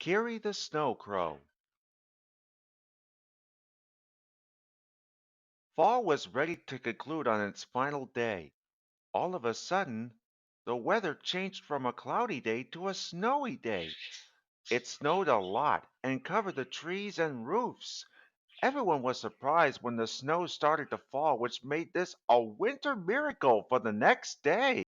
Kiri the Snow Crow. Fall was ready to conclude on its final day. All of a sudden, the weather changed from a cloudy day to a snowy day. It snowed a lot and covered the trees and roofs. Everyone was surprised when the snow started to fall, which made this a winter miracle for the next day.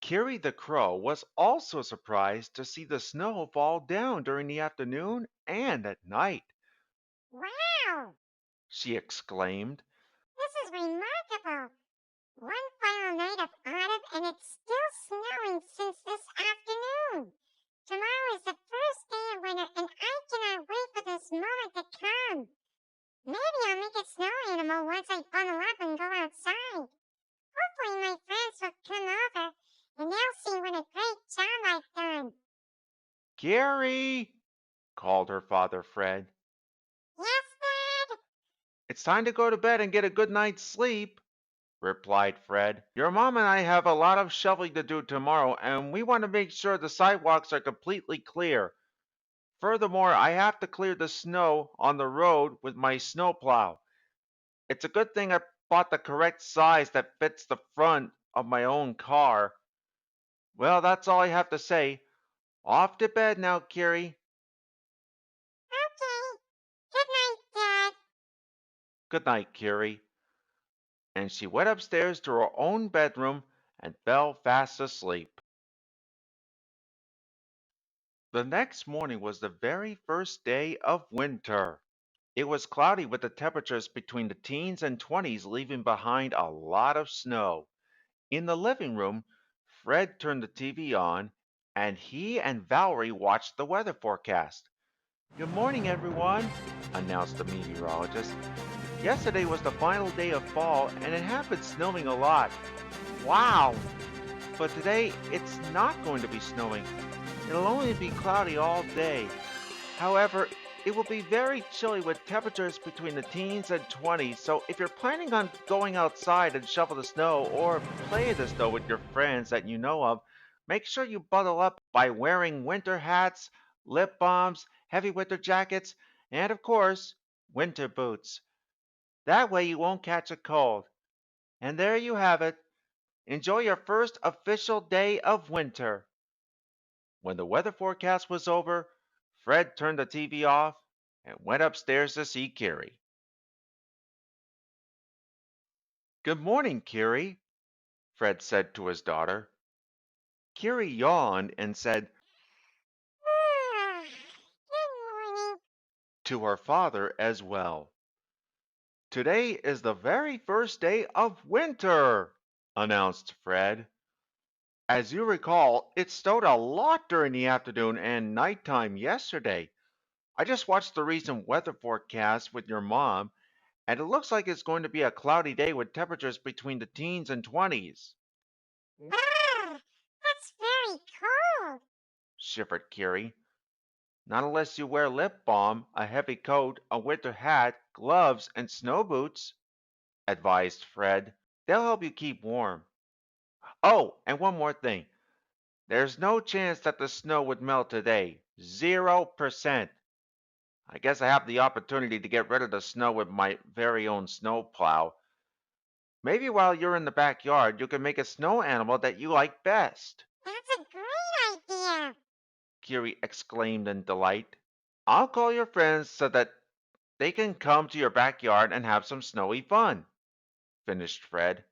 Kiri the Crow was also surprised to see the snow fall down during the afternoon and at night. Wow! She exclaimed. This is remarkable. One final night of autumn and it's still snowing since this afternoon. Tomorrow is the first day of winter and I cannot wait for this moment to come. Maybe I'll make a snow animal once I bundle up and go outside. Hopefully my friends will come over and they'll see what a great job I've done. Kiri, called her father Fred. Yes, Dad? It's time to go to bed and get a good night's sleep, replied Fred. Your mom and I have a lot of shoveling to do tomorrow, and we want to make sure the sidewalks are completely clear. Furthermore, I have to clear the snow on the road with my snowplow. It's a good thing I bought the correct size that fits the front of my own car. Well, that's all I have to say. Off to bed now, Kiri. Okay. Good night, Dad. Good night, Kiri. And she went upstairs to her own bedroom and fell fast asleep. The next morning was the very first day of winter. It was cloudy with the temperatures between the teens and 20s, leaving behind a lot of snow. In the living room, Fred turned the TV on and he and Valerie watched the weather forecast. Good morning, everyone, announced the meteorologist. Yesterday was the final day of fall and it had been snowing a lot. Wow! But today it's not going to be snowing. It'll only be cloudy all day. However, it will be very chilly with temperatures between the teens and 20s, so if you're planning on going outside and shovel the snow or play in the snow with your friends that you know of, make sure you bundle up by wearing winter hats, lip balms, heavy winter jackets, and of course, winter boots. That way you won't catch a cold. And there you have it. Enjoy your first official day of winter. When the weather forecast was over, Fred turned the TV off and went upstairs to see Kiri. Good morning, Kiri, Fred said to his daughter. Kiri yawned and said Good morning. to her father as well. Today is the very first day of winter, announced Fred. As you recall, it snowed a lot during the afternoon and nighttime yesterday. I just watched the recent weather forecast with your mom, and it looks like it's going to be a cloudy day with temperatures between the teens and 20s, That's very cold. shivered Kiri. Not unless you wear lip balm, a heavy coat, a winter hat, gloves, and snow boots, advised Fred. They'll help you keep warm. Oh, and one more thing. There's no chance that the snow would melt today. 0%. I guess I have the opportunity to get rid of the snow with my very own snowplow. Maybe while you're in the backyard, you can make a snow animal that you like best, That's a great idea. Kiri exclaimed in delight. I'll call your friends so that they can come to your backyard and have some snowy fun, finished Fred.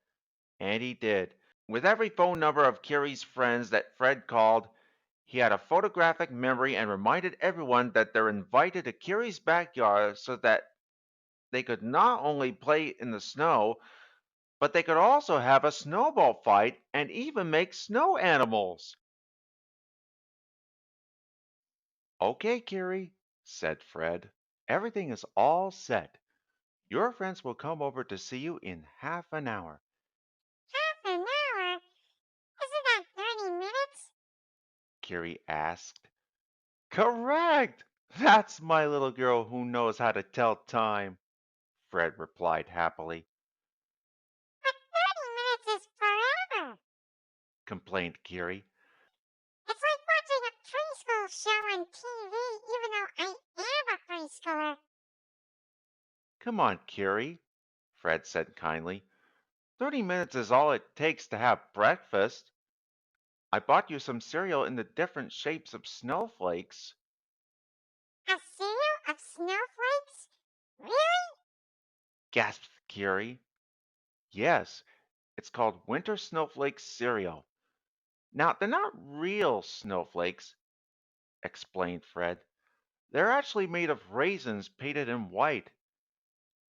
And he did. With every phone number of Kiri's friends that Fred called, he had a photographic memory and reminded everyone that they're invited to Kiri's backyard so that they could not only play in the snow, but they could also have a snowball fight and even make snow animals. Okay, Kiri, said Fred. Everything is all set. Your friends will come over to see you in half an hour. Half an hour? Isn't that 30 minutes? Kiri asked. Correct! That's my little girl who knows how to tell time, Fred replied happily. But 30 minutes is forever. Complained Kiri. It's like watching a tree school show on TV, even though I am a preschooler. Come on, Kiri, Fred said kindly. 30 minutes is all it takes to have breakfast. I bought you some cereal in the different shapes of snowflakes, A cereal of snowflakes? Really? gasped Kiri. Yes, it's called winter snowflake cereal. Now, they're not real snowflakes, explained Fred. They're actually made of raisins painted in white.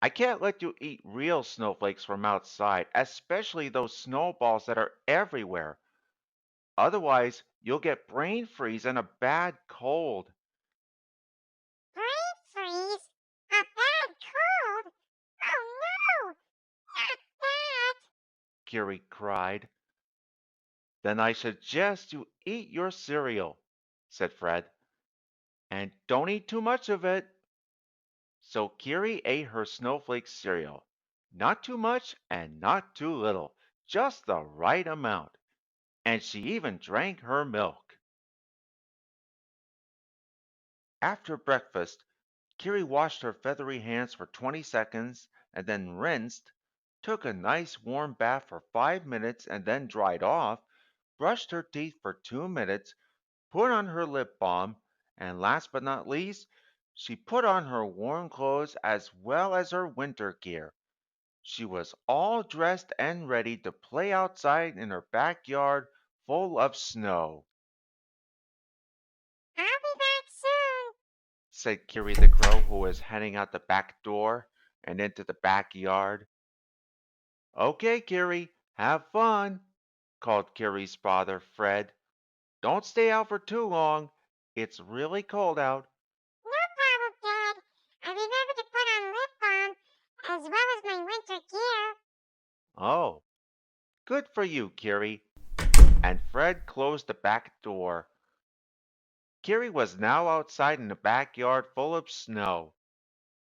I can't let you eat real snowflakes from outside, especially those snowballs that are everywhere. Otherwise, you'll get brain freeze and a bad cold, Brain freeze? A bad cold? Oh no! Not that! Kiri cried. Then I suggest you eat your cereal, said Fred, and don't eat too much of it. So Kiri ate her snowflake cereal. Not too much and not too little, just the right amount. And she even drank her milk. After breakfast, Kiri washed her feathery hands for 20 seconds and then rinsed, took a nice warm bath for 5 minutes and then dried off, brushed her teeth for 2 minutes, put on her lip balm, and last but not least, she put on her warm clothes as well as her winter gear. She was all dressed and ready to play outside in her backyard full of snow, I'll be back soon. said Kiri the Crow, who was heading out the back door and into the backyard. Okay, Kiri, have fun, called Kiri's father, Fred. Don't stay out for too long. It's really cold out. No problem, Dad. I remember to put on lip balm as well as my winter gear. Oh, good for you, Kiri. And Fred closed the back door. Kiri was now outside in the backyard full of snow.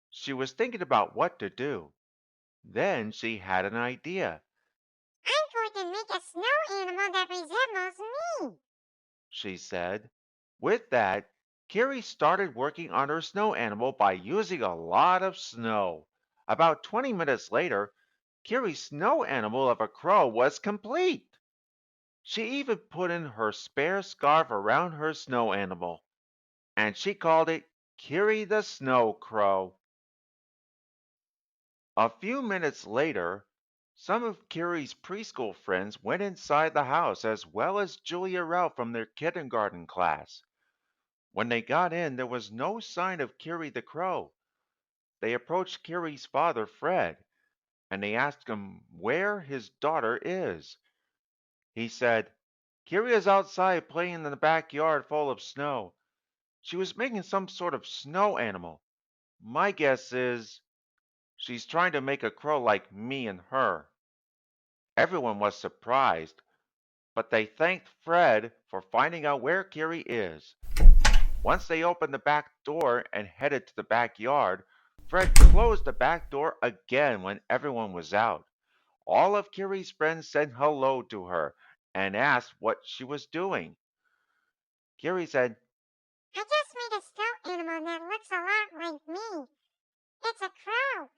She was thinking about what to do. Then she had an idea. I'm going to make a snow animal that resembles me. She said. With that, Kiri started working on her snow animal by using a lot of snow. About 20 minutes later, Kiri's snow animal of a crow was complete. She even put in her spare scarf around her snow animal, and she called it Kiri the Snow Crow. A few minutes later, some of Kiri's preschool friends went inside the house as well as Julia Ralph from their kindergarten class. When they got in, there was no sign of Kiri the Crow. They approached Kiri's father, Fred, and they asked him where his daughter is. He said, Kiri is outside playing in the backyard full of snow. She was making some sort of snow animal. My guess is she's trying to make a crow like me and her. Everyone was surprised, but they thanked Fred for finding out where Kiri is. Once they opened the back door and headed to the backyard, Fred closed the back door again when everyone was out. All of Kiri's friends said hello to her and asked what she was doing. Kiri said, I just made a snow animal that looks a lot like me. It's a crow.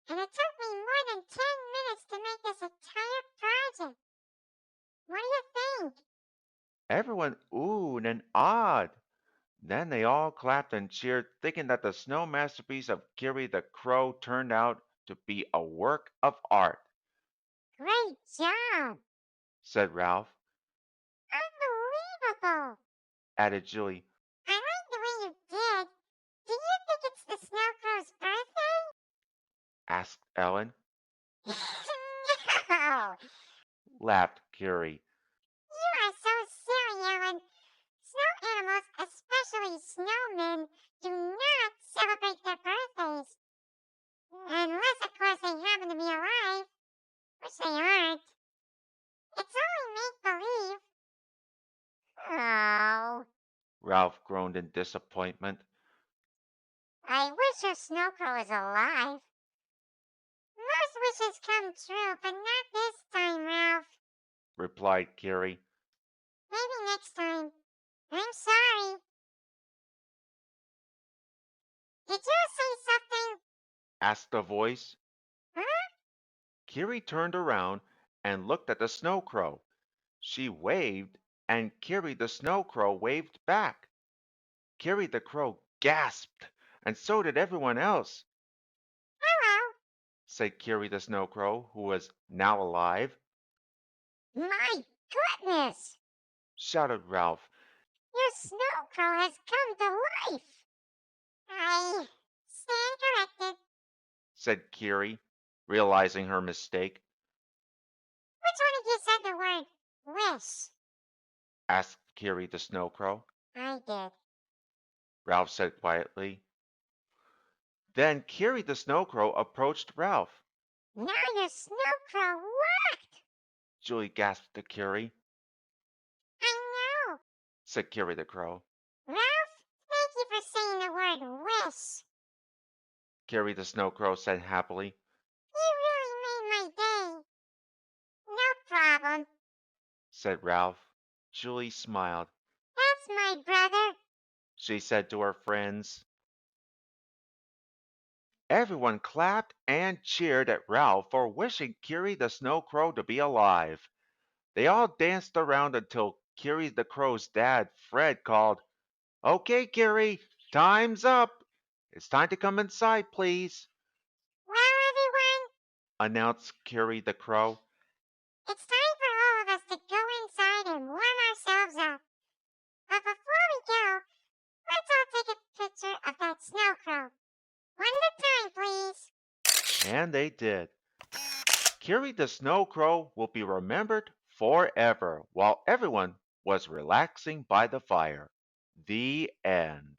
And it took me more than 10 minutes to make this entire project. What do you think? everyone oohed and awed. Then they all clapped and cheered, thinking that the snow masterpiece of Kiri the Crow turned out to be a work of art, Great job! said Ralph. Unbelievable! Added Julie. I like the way you did. Do you think it's the Snow Crow's birthday? Asked Ellen. No! Laughed Kiri. You are so silly, Ellen. Snow animals, especially snowmen, do not celebrate their birthdays. Unless, of course, they happen to be alive, which they aren't. It's only make-believe. Oh, Ralph groaned in disappointment. I wish your Snow Crow is alive. Most wishes come true, but not this time, Ralph. Replied Kiri. Maybe next time. I'm sorry. asked a voice. Huh? Kiri turned around and looked at the Snow Crow. She waved, and Kiri the Snow Crow waved back. Kiri the Crow gasped, and so did everyone else, Hello. said Kiri the Snow Crow, who was now alive. My goodness. Shouted Ralph, Your snow crow has come to life. I stand corrected. said Kiri, realizing her mistake. Which one of you said the word wish? Asked Kiri the Snow Crow. I did. Ralph said quietly. Then Kiri the Snow Crow approached Ralph. Now your snow crow walked. Julie gasped to Kiri, I know. said Kiri the Crow. Ralph, thank you for saying the word wish. Kiri the Snow Crow said happily, You really made my day. No problem. said Ralph. Julie smiled. That's my brother. She said to her friends. Everyone clapped and cheered at Ralph for wishing Kiri the Snow Crow to be alive. They all danced around until Kiri the Crow's dad, Fred, called, "Okay, Kiri, time's up. It's time to come inside, please," Well, everyone, announced Kiri the Crow. it's time for all of us to go inside and warm ourselves up. But before we go, let's all take a picture of that snow crow. One at a time, please. And they did. Kiri the Snow Crow will be remembered forever while everyone was relaxing by the fire. The end.